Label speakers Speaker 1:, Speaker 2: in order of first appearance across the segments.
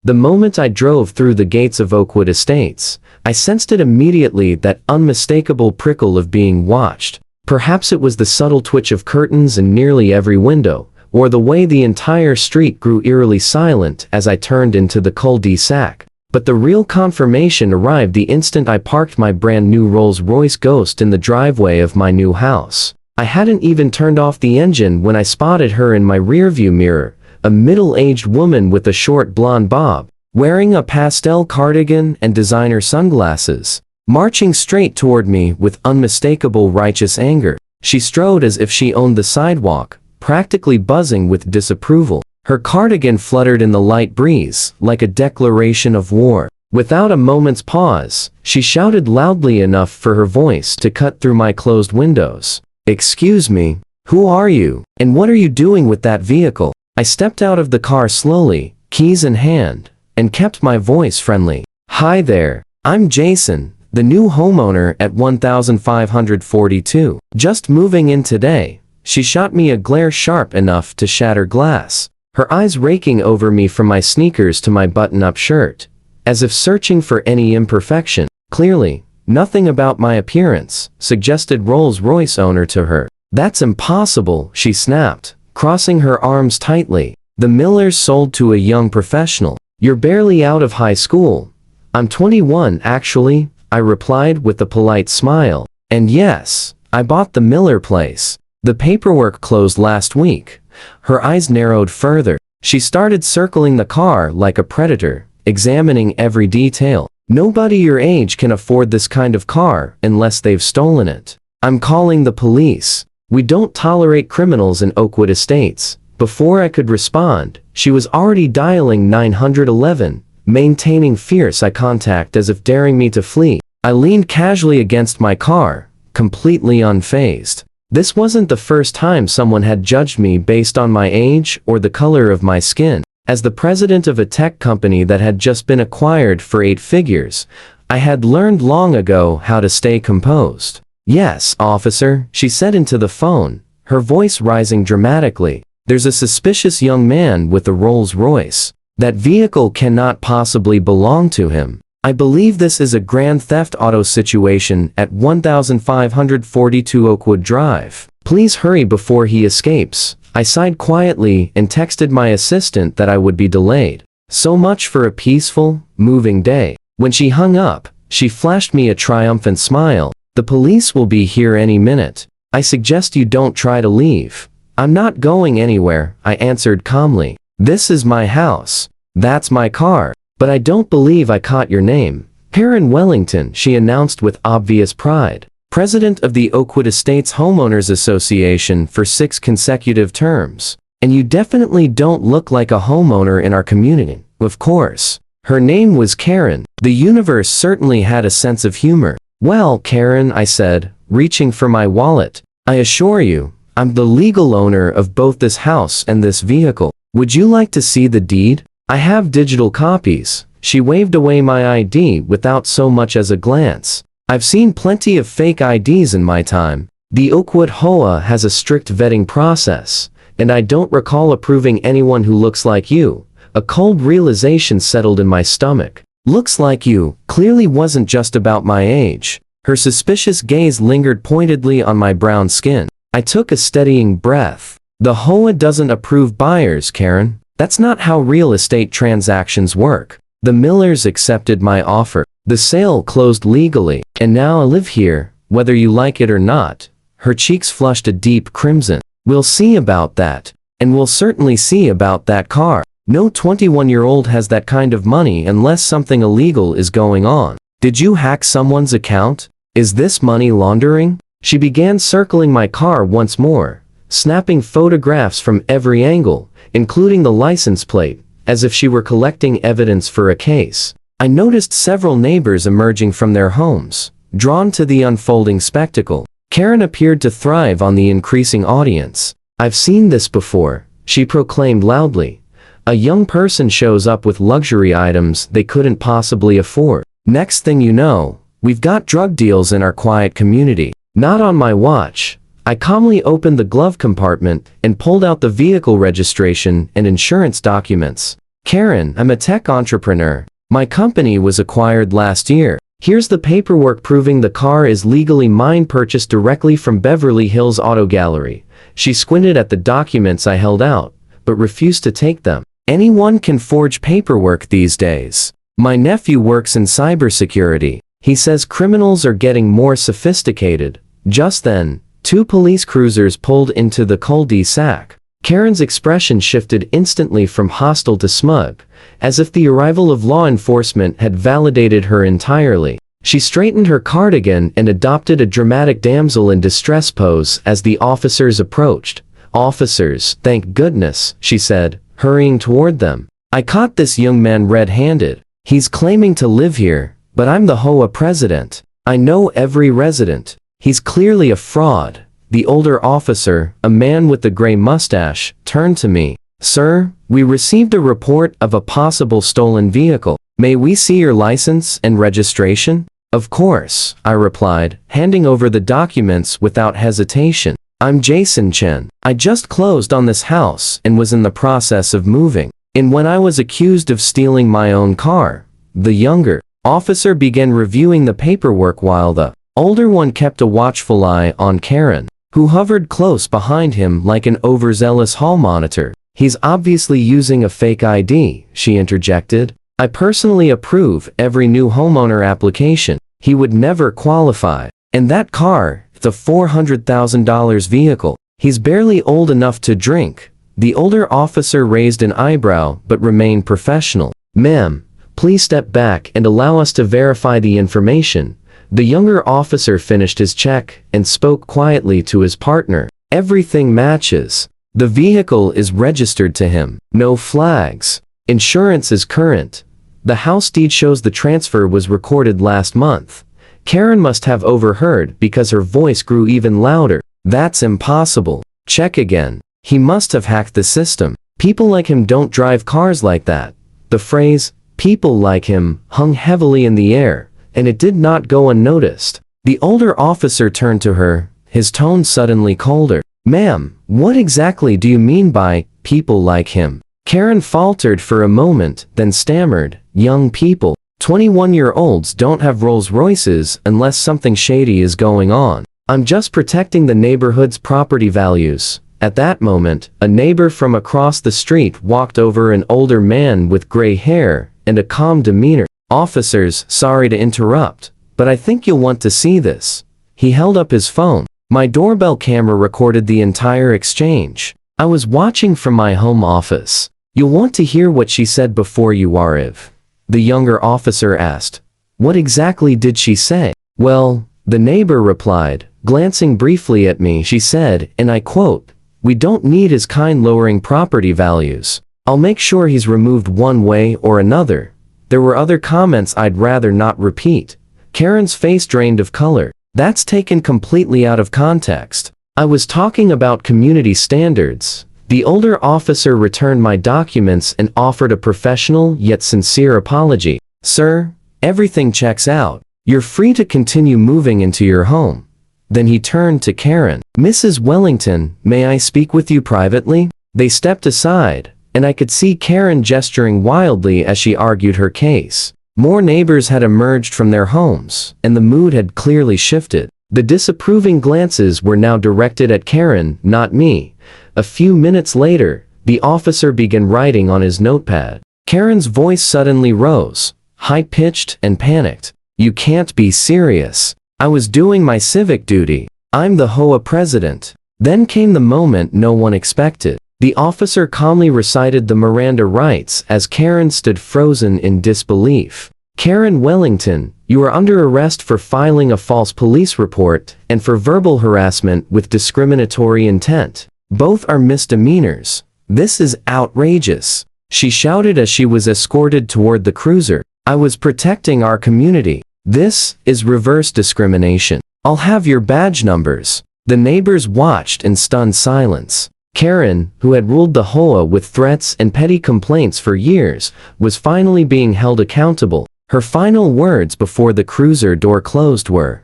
Speaker 1: The moment I drove through the gates of Oakwood Estates, I sensed it immediately, that unmistakable prickle of being watched. Perhaps it was the subtle twitch of curtains in nearly every window, or the way the entire street grew eerily silent as I turned into the cul-de-sac. But the real confirmation arrived the instant I parked my brand new Rolls-Royce Ghost in the driveway of my new house. I hadn't even turned off the engine when I spotted her in my rearview mirror, a middle-aged woman with a short blonde bob, wearing a pastel cardigan and designer sunglasses, marching straight toward me with unmistakable righteous anger. She strode as if she owned the sidewalk, practically buzzing with disapproval. Her cardigan fluttered in the light breeze, like a declaration of war. Without a moment's pause, she shouted loudly enough for her voice to cut through my closed windows. "Excuse me, who are you, and what are you doing with that vehicle?" I stepped out of the car slowly, keys in hand, and kept my voice friendly. "Hi there, I'm Jason, the new homeowner at 1542. Just moving in today." She shot me a glare sharp enough to shatter glass, her eyes raking over me from my sneakers to my button-up shirt, as if searching for any imperfection. "Clearly, nothing about my appearance," suggested Rolls-Royce owner to her. "That's impossible," she snapped, crossing her arms tightly. "The Millers sold to a young professional. You're barely out of high school." "I'm 21 actually," I replied with a polite smile. "And yes, I bought the Miller place. The paperwork closed last week." Her eyes narrowed further. She started circling the car like a predator, examining every detail. "Nobody your age can afford this kind of car unless they've stolen it. I'm calling the police. We don't tolerate criminals in Oakwood Estates." Before I could respond, she was already dialing 911, maintaining fierce eye contact as if daring me to flee. I leaned casually against my car, completely unfazed. This wasn't the first time someone had judged me based on my age or the color of my skin. As the president of a tech company that had just been acquired for 8 figures, I had learned long ago how to stay composed. "Yes, officer," she said into the phone, her voice rising dramatically. "There's a suspicious young man with a Rolls-Royce. That vehicle cannot possibly belong to him. I believe this is a grand theft auto situation at 1542 Oakwood Drive. Please hurry before he escapes." I sighed quietly and texted my assistant that I would be delayed. So much for a peaceful, moving day. When she hung up, she flashed me a triumphant smile. "The police will be here any minute. I suggest you don't try to leave." "I'm not going anywhere," I answered calmly. "This is my house. That's my car. But I don't believe I caught your name." "Karen Wellington," she announced with obvious pride. "President of the Oakwood Estates Homeowners Association for 6 consecutive terms. And you definitely don't look like a homeowner in our community." Of course. Her name was Karen. The universe certainly had a sense of humor. "Well, Karen," I said, reaching for my wallet, "I assure you, I'm the legal owner of both this house and this vehicle. Would you like to see the deed? I have digital copies." She waved away my ID without so much as a glance. "I've seen plenty of fake IDs in my time. The Oakwood HOA has a strict vetting process, and I don't recall approving anyone who looks like you." A cold realization settled in my stomach. "Looks like you" clearly wasn't just about my age. Her suspicious gaze lingered pointedly on my brown skin. I took a steadying breath. "The HOA doesn't approve buyers, Karen. That's not how real estate transactions work. The Millers accepted my offer. The sale closed legally, and now I live here, whether you like it or not." Her cheeks flushed a deep crimson. "We'll see about that. And we'll certainly see about that car. No 21-year-old has that kind of money unless something illegal is going on. Did you hack someone's account? Is this money laundering?" She began circling my car once more, snapping photographs from every angle, including the license plate, as if she were collecting evidence for a case. I noticed several neighbors emerging from their homes, drawn to the unfolding spectacle. Karen appeared to thrive on the increasing audience. "I've seen this before," she proclaimed loudly. "A young person shows up with luxury items they couldn't possibly afford. Next thing you know, we've got drug deals in our quiet community. Not on my watch." I calmly opened the glove compartment and pulled out the vehicle registration and insurance documents. Karen, I'm a tech entrepreneur. My company was acquired last year. Here's the paperwork proving the car is legally mine, purchased directly from Beverly Hills Auto Gallery. She squinted at the documents I held out, but refused to take them. Anyone can forge paperwork these days. My nephew works in cybersecurity. He says criminals are getting more sophisticated. Just then, 2 police cruisers pulled into the cul-de-sac. Karen's expression shifted instantly from hostile to smug, as if the arrival of law enforcement had validated her entirely. She straightened her cardigan and adopted a dramatic damsel in distress pose as the officers approached. "Officers, thank goodness," she said, hurrying toward them. "I caught this young man red-handed. He's claiming to live here, but I'm the HOA president. I know every resident. He's clearly a fraud." The older officer, a man with the gray mustache, turned to me. "Sir, we received a report of a possible stolen vehicle. May we see your license and registration?" "Of course," I replied, handing over the documents without hesitation. "I'm Jason Chen. I just closed on this house and was in the process of moving. And when I was accused of stealing my own car." The younger officer began reviewing the paperwork while the older one kept a watchful eye on Karen, who hovered close behind him like an overzealous hall monitor. "He's obviously using a fake ID," she interjected. "I personally approve every new homeowner application. He would never qualify. And that car, the $400,000 vehicle, he's barely old enough to drink." The older officer raised an eyebrow but remained professional. "Ma'am, please step back and allow us to verify the information." The younger officer finished his check and spoke quietly to his partner. "Everything matches. The vehicle is registered to him. No flags. Insurance is current. The house deed shows the transfer was recorded last month." Karen must have overheard because her voice grew even louder. "That's impossible. Check again. He must have hacked the system. People like him don't drive cars like that." The phrase, "people like him," hung heavily in the air, and it did not go unnoticed. The older officer turned to her, his tone suddenly colder. "Ma'am, what exactly do you mean by people like him?" Karen faltered for a moment, then stammered, "Young people. 21-year-olds don't have Rolls-Royces unless something shady is going on. I'm just protecting the neighborhood's property values." At that moment, a neighbor from across the street walked over, an older man with gray hair and a calm demeanor. "Officers, sorry to interrupt, but I think you'll want to see this." He held up his phone. My doorbell camera recorded the entire exchange. I was watching from my home office. "You'll want to hear what she said before you arrive," the younger officer asked. "What exactly did she say?" "Well," the neighbor replied, glancing briefly at me. "She said, and I quote, 'We don't need his kind lowering property values. I'll make sure he's removed one way or another.'" There were other comments I'd rather not repeat. Karen's face drained of color. "That's taken completely out of context. I was talking about community standards." The older officer returned my documents and offered a professional yet sincere apology. "Sir, everything checks out. You're free to continue moving into your home." Then he turned to Karen. "Mrs. Wellington, may I speak with you privately?" They stepped aside, and I could see Karen gesturing wildly as she argued her case. More neighbors had emerged from their homes, and the mood had clearly shifted. The disapproving glances were now directed at Karen, not me. A few minutes later, the officer began writing on his notepad. Karen's voice suddenly rose, high-pitched and panicked. "You can't be serious. I was doing my civic duty. I'm the HOA president." Then came the moment no one expected. The officer calmly recited the Miranda rights as Karen stood frozen in disbelief. "Karen Wellington, you are under arrest for filing a false police report and for verbal harassment with discriminatory intent. Both are misdemeanors. This is outrageous," she shouted as she was escorted toward the cruiser. "I was protecting our community. This is reverse discrimination. I'll have your badge numbers." The neighbors watched in stunned silence. Karen, who had ruled the HOA with threats and petty complaints for years, was finally being held accountable. Her final words before the cruiser door closed were,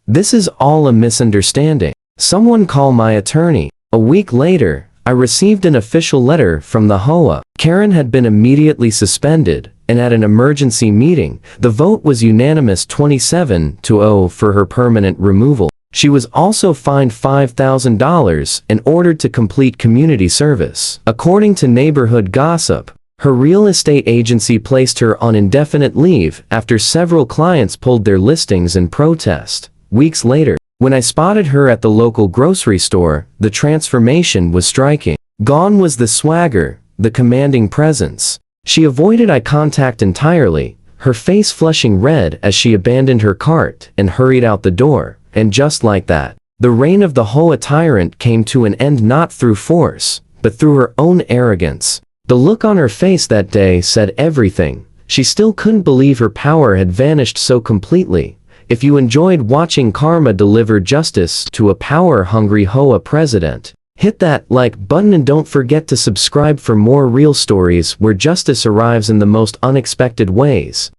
Speaker 1: "This is all a misunderstanding. Someone call my attorney." A week later, I received an official letter from the HOA. Karen had been immediately suspended, and at an emergency meeting, the vote was unanimous 27-0 for her permanent removal. She was also fined $5,000 and ordered to complete community service. According to neighborhood gossip, her real estate agency placed her on indefinite leave after several clients pulled their listings in protest. Weeks later, when I spotted her at the local grocery store, the transformation was striking. Gone was the swagger, the commanding presence. She avoided eye contact entirely, her face flushing red as she abandoned her cart and hurried out the door. And just like that, the reign of the HOA tyrant came to an end, not through force, but through her own arrogance. The look on her face that day said everything. She still couldn't believe her power had vanished so completely. If you enjoyed watching karma deliver justice to a power-hungry HOA president, hit that like button and don't forget to subscribe for more real stories where justice arrives in the most unexpected ways.